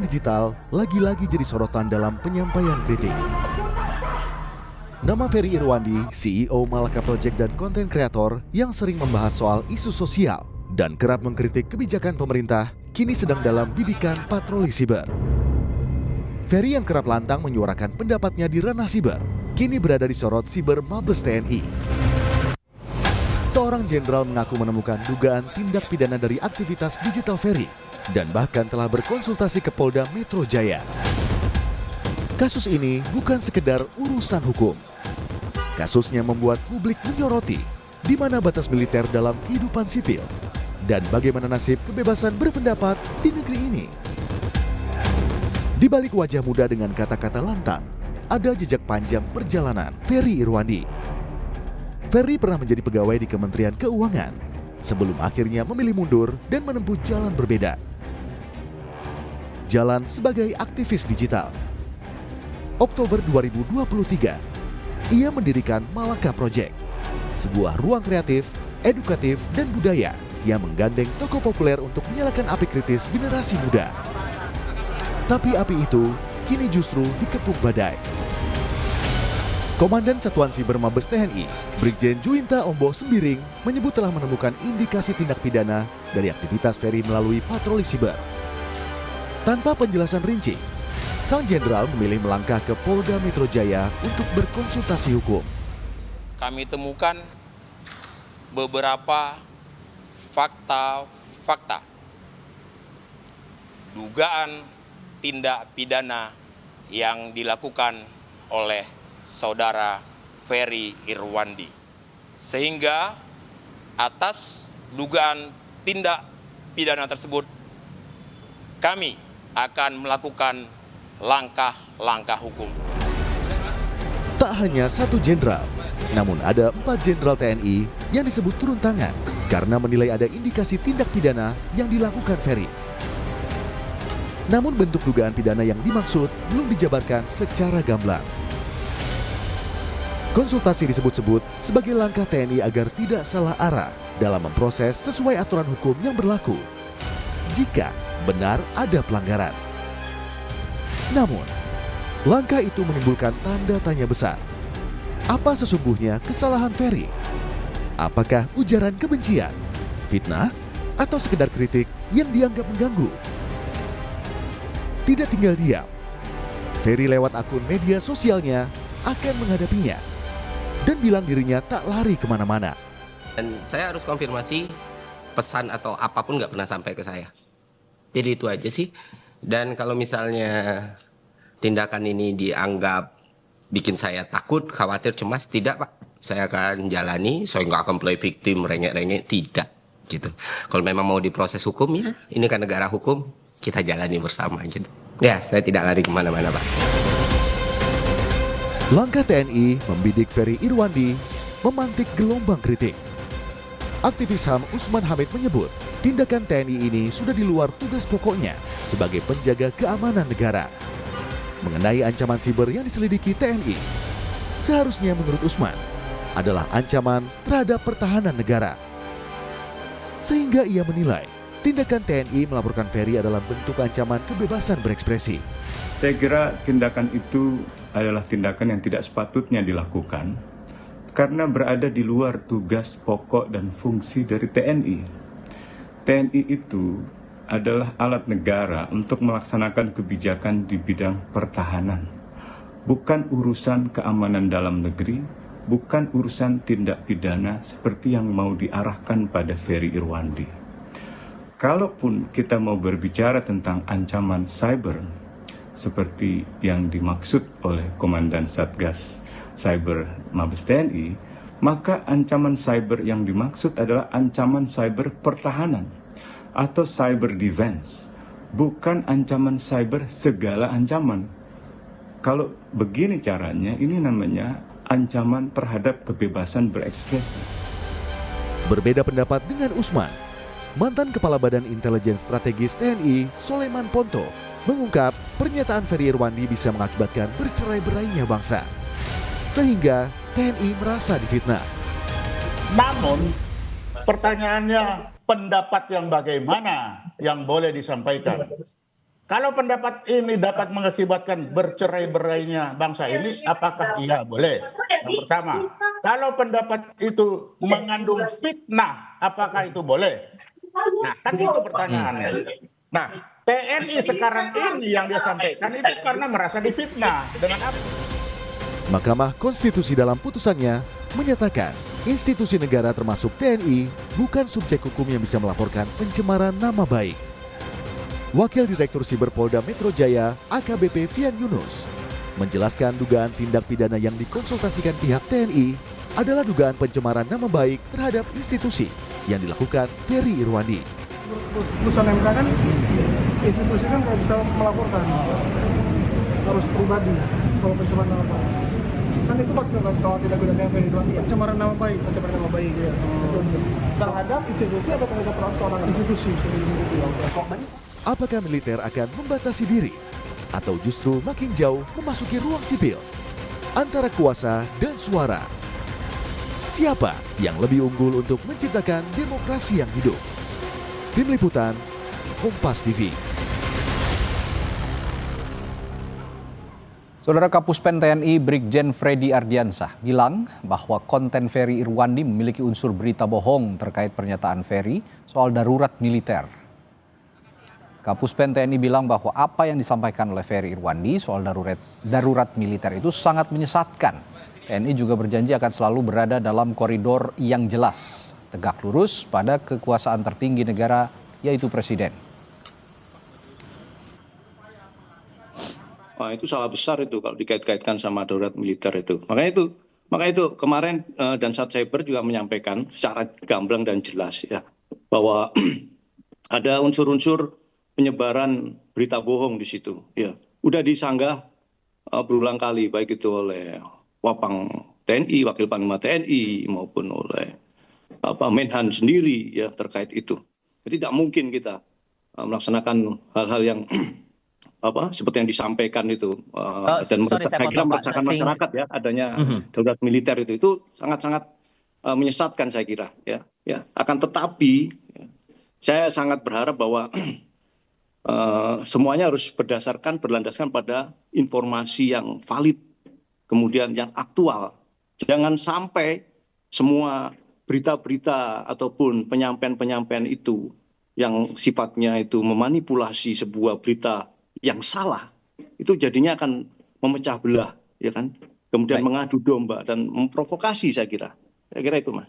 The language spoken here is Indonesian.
digital lagi-lagi jadi sorotan dalam penyampaian kritik. Nama Ferry Irwandi, CEO Malaka Project dan konten kreator yang sering membahas soal isu sosial dan kerap mengkritik kebijakan pemerintah, kini sedang dalam bidikan patroli siber. Ferry yang kerap lantang menyuarakan pendapatnya di ranah siber, kini berada di sorot siber Mabes TNI. Seorang jenderal mengaku menemukan dugaan tindak pidana dari aktivitas digital Ferry dan bahkan telah berkonsultasi ke Polda Metro Jaya. Kasus ini bukan sekedar urusan hukum. Kasusnya membuat publik menyoroti di mana batas militer dalam kehidupan sipil dan bagaimana nasib kebebasan berpendapat di negeri ini. Di balik wajah muda dengan kata-kata lantang, ada jejak panjang perjalanan Ferry Irwandi. Ferry pernah menjadi pegawai di Kementerian Keuangan sebelum akhirnya memilih mundur dan menempuh jalan berbeda. Jalan sebagai aktivis digital. Oktober 2023, ia mendirikan Malaka Project, sebuah ruang kreatif, edukatif, dan budaya yang menggandeng tokoh populer untuk menyalakan api kritis generasi muda. Tapi api itu kini justru dikepung badai. Komandan Satuan Siber Mabes TNI, Brigjen Juwinta Ombo Sembiring, menyebut telah menemukan indikasi tindak pidana dari aktivitas Ferry melalui patroli siber. Tanpa penjelasan rinci, sang jenderal memilih melangkah ke Polda Metro Jaya untuk berkonsultasi hukum. Kami temukan beberapa fakta dugaan tindak pidana yang dilakukan oleh saudara Ferry Irwandi. Sehingga atas dugaan tindak pidana tersebut, kami akan melakukan langkah-langkah hukum. Tak hanya satu jenderal, namun ada 4 jenderal TNI yang disebut turun tangan karena menilai ada indikasi tindak pidana yang dilakukan Ferry. Namun bentuk dugaan pidana yang dimaksud belum dijabarkan secara gamblang. Konsultasi disebut-sebut sebagai langkah TNI agar tidak salah arah dalam memproses sesuai aturan hukum yang berlaku jika benar ada pelanggaran. Namun, langkah itu menimbulkan tanda tanya besar. Apa sesungguhnya kesalahan Ferry? Apakah ujaran kebencian, fitnah, atau sekedar kritik yang dianggap mengganggu? Tidak tinggal diam, Ferry lewat akun media sosialnya akan menghadapinya dan bilang dirinya tak lari kemana-mana. Dan saya harus konfirmasi pesan atau apapun nggak pernah sampai ke saya. Jadi itu aja sih. Dan kalau misalnya tindakan ini dianggap bikin saya takut, khawatir, cemas, tidak Pak. Saya akan jalani, saya nggak akan play victim, rengek-rengek, tidak. Gitu. Kalau memang mau diproses hukum ya, ini kan negara hukum, kita jalani bersama gitu. Ya, saya tidak lari kemana-mana Pak. Langkah TNI membidik Ferry Irwandi memantik gelombang kritik. Aktivis HAM Usman Hamid menyebut, tindakan TNI ini sudah di luar tugas pokoknya sebagai penjaga keamanan negara. Mengenai ancaman siber yang diselidiki TNI, seharusnya menurut Usman adalah ancaman terhadap pertahanan negara. Sehingga ia menilai, tindakan TNI melaporkan Ferry adalah bentuk ancaman kebebasan berekspresi. Saya kira tindakan itu adalah tindakan yang tidak sepatutnya dilakukan karena berada di luar tugas pokok dan fungsi dari TNI. TNI itu adalah alat negara untuk melaksanakan kebijakan di bidang pertahanan. Bukan urusan keamanan dalam negeri, bukan urusan tindak pidana seperti yang mau diarahkan pada Ferry Irwandi. Kalaupun kita mau berbicara tentang ancaman cyber, seperti yang dimaksud oleh Komandan Satgas Cyber Mabes TNI, maka ancaman cyber yang dimaksud adalah ancaman cyber pertahanan atau cyber defense, bukan ancaman cyber segala ancaman. Kalau begini caranya, ini namanya ancaman terhadap kebebasan berekspresi. Berbeda pendapat dengan Usman, mantan Kepala Badan Intelijen Strategis TNI Soleman Ponto mengungkap pernyataan Ferry Irwandi bisa mengakibatkan bercerai-berainya bangsa, sehingga TNI merasa difitnah. Namun pertanyaannya, pendapat yang bagaimana yang boleh disampaikan? Kalau pendapat ini dapat mengakibatkan bercerai-berainya bangsa ini, apakah iya? Boleh. Yang pertama. Kalau pendapat itu mengandung fitnah, apakah itu boleh? Nah, kan itu pertanyaannya. Nah, TNI sekarang ini yang dia sampaikan itu karena merasa difitnah. Dengan apa? Mahkamah Konstitusi dalam putusannya menyatakan institusi negara termasuk TNI bukan subjek hukum yang bisa melaporkan pencemaran nama baik. Wakil Direktur Siber Polda Metro Jaya AKBP Fian Yunus menjelaskan dugaan tindak pidana yang dikonsultasikan pihak TNI adalah dugaan pencemaran nama baik terhadap institusi yang dilakukan Ferry Irwandi. Putusan MK kan institusi kan nggak bisa melaporkan, harus pribadi kalau pencemaran nama baik. Kan itu maksudnya kalau tidak pidana yang Ferry Irwandi, pencemaran nama baik ya. Terhadap institusi atau terhadap perorangan? Institusi. Apakah militer akan membatasi diri atau justru makin jauh memasuki ruang sipil antara kuasa dan suara? Siapa yang lebih unggul untuk menciptakan demokrasi yang hidup? Tim Liputan, Kompas TV. Saudara Kapuspen TNI Brigjen Freddy Ardiansah bilang bahwa konten Ferry Irwandi memiliki unsur berita bohong terkait pernyataan Ferry soal darurat militer. Kapuspen TNI bilang bahwa apa yang disampaikan oleh Ferry Irwandi soal darurat militer itu sangat menyesatkan. TNI juga berjanji akan selalu berada dalam koridor yang jelas, tegak lurus pada kekuasaan tertinggi negara, yaitu Presiden. Wah, itu salah besar itu kalau dikait-kaitkan sama darurat militer itu. Makanya itu kemarin Dansat Cyber juga menyampaikan secara gamblang dan jelas ya bahwa ada unsur-unsur penyebaran berita bohong di situ. Ya, udah disanggah berulang kali baik itu oleh Wapang TNI, Wakil Panglima TNI maupun oleh Menhan sendiri ya terkait itu. Jadi tidak mungkin kita melaksanakan hal-hal yang seperti yang disampaikan itu dan meresahkan masyarakat ya adanya darurat militer itu sangat-sangat menyesatkan saya kira ya. Akan tetapi saya sangat berharap bahwa semuanya harus berlandaskan pada informasi yang valid, kemudian yang aktual. Jangan sampai semua berita-berita ataupun penyampaian-penyampaian itu yang sifatnya itu memanipulasi sebuah berita yang salah, itu jadinya akan memecah belah, ya kan? Kemudian mengadu domba dan memprovokasi saya kira itu, Mas.